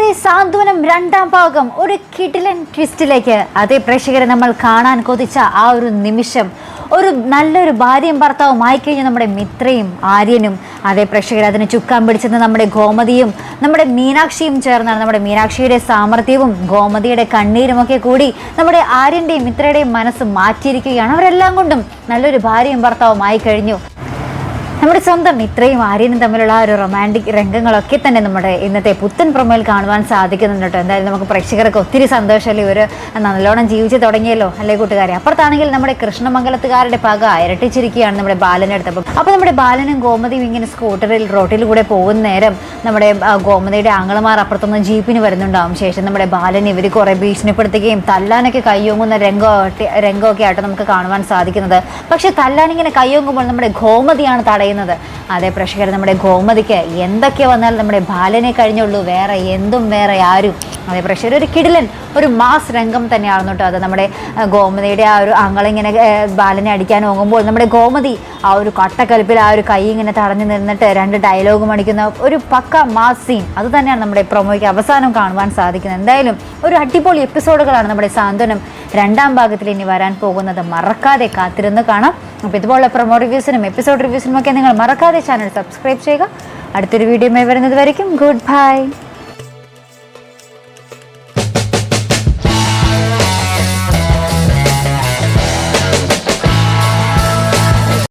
നമ്മുടെ സാന്ത്വനം രണ്ടാം ഭാഗം ഒരു കിടിലൻ ട്വിസ്റ്റിലേക്ക് അതേ പ്രേക്ഷകരെ നമ്മൾ കാണാൻ കൊതിച്ച ആ ഒരു നിമിഷം, ഒരു നല്ലൊരു ഭാര്യയും ഭർത്താവും ആയിക്കഴിഞ്ഞ നമ്മുടെ മിത്രയും ആര്യനും, അതേ പ്രേക്ഷകർ അതിന് ചുക്കാൻ പിടിച്ചത് നമ്മുടെ ഗോമതിയും നമ്മുടെ മീനാക്ഷിയും ചേർന്നാണ്. നമ്മുടെ മീനാക്ഷിയുടെ സാമർഥ്യവും ഗോമതിയുടെ കണ്ണീരും ഒക്കെ കൂടി നമ്മുടെ ആര്യൻ്റെയും മിത്രയുടെയും മനസ്സ് മാറ്റിയിരിക്കുകയാണ്. അവരെല്ലാം കൊണ്ടും നല്ലൊരു ഭാര്യയും ഭർത്താവും ആയി കഴിഞ്ഞു. നമ്മുടെ സ്വന്തം മിത്രയും ആര്യനും തമ്മിലുള്ള ഒരു റൊമാൻറ്റിക് രംഗങ്ങളൊക്കെ തന്നെ നമ്മുടെ ഇന്നത്തെ പുത്തൻ പ്രൊമോയിൽ കാണുവാൻ സാധിക്കുന്നുണ്ട് കേട്ടോ. എന്തായാലും നമുക്ക് പ്രേക്ഷകർക്ക് ഒത്തിരി സന്തോഷമല്ലേ, ഇവർ നല്ലോണം ജീവിച്ച് തുടങ്ങിയല്ലോ അല്ലേ കൂട്ടുകാരെ. അപ്പുറത്താണെങ്കിൽ നമ്മുടെ കൃഷ്ണമംഗലത്തുകാരുടെ പക ഇരട്ടിച്ചിരിക്കുകയാണ് നമ്മുടെ ബാലൻ്റെ അടുത്തപ്പം. അപ്പോൾ നമ്മുടെ ബാലനും ഗോമതിയും ഇങ്ങനെ സ്കൂട്ടറിൽ റോട്ടിൽ കൂടെ പോകുന്ന നേരം നമ്മുടെ ഗോമതിയുടെ ആങ്ങളമാർ അപ്പുറത്തൊന്ന് ജീപ്പിന് വരുന്നുണ്ടാവും. ശേഷം നമ്മുടെ ബാലൻ ഇവർ കുറേ ഭീഷണിപ്പെടുത്തുകയും തല്ലാനൊക്കെ കയ്യോങ്ങുന്ന രംഗമൊക്കെ ആയിട്ട് നമുക്ക് കാണുവാൻ സാധിക്കുന്നത്. പക്ഷെ തല്ലാനിങ്ങനെ കയ്യോങ്ങുമ്പോൾ നമ്മുടെ ഗോമതിയാണ് തടയുന്നത്. അതേ പ്രേക്ഷകർ, നമ്മുടെ ഗോമതിക്ക് എന്തൊക്കെ വന്നാലും നമ്മുടെ ബാലനെ കഴിഞ്ഞുള്ളൂ, വേറെ ആരും. അതേ പ്രേക്ഷകർ, ഒരു കിടിലൻ ഒരു മാസ് രംഗം തന്നെയാണെന്ന് കേട്ടോ. അത് നമ്മുടെ ഗോമതിയുടെ ആ ഒരു അങ്ങളിങ്ങനെ ബാലനെ അടിക്കാൻ പോകുമ്പോൾ നമ്മുടെ ഗോമതി ആ ഒരു കട്ടക്കലിപ്പിൽ ആ ഒരു കൈ ഇങ്ങനെ തടഞ്ഞു നിന്നിട്ട് രണ്ട് ഡയലോഗും അടിക്കുന്ന ഒരു പക്ക മാസ് സീൻ, അത് തന്നെയാണ് നമ്മുടെ പ്രൊമോയ്ക്ക് അവസാനം കാണുവാൻ സാധിക്കുന്നത്. എന്തായാലും ഒരു അടിപൊളി എപ്പിസോഡുകളാണ് നമ്മുടെ സാന്ത്വനം രണ്ടാം ഭാഗത്തിൽ ഇനി വരാൻ പോകുന്നത്. മറക്കാതെ കാത്തിരുന്ന് കാണാം. അപ്പോൾ ഇതുപോലുള്ള പ്രൊമോ റിവ്യൂസിനും എപ്പിസോഡ് റിവ്യൂസിനും ഒക്കെ നിങ്ങൾ മറക്കാതെ ചാനൽ സബ്സ്ക്രൈബ് ചെയ്യുക. അടുത്തൊരു വീഡിയോയുമായി വരുന്നത് വരയ്ക്കും ഗുഡ് ബൈ.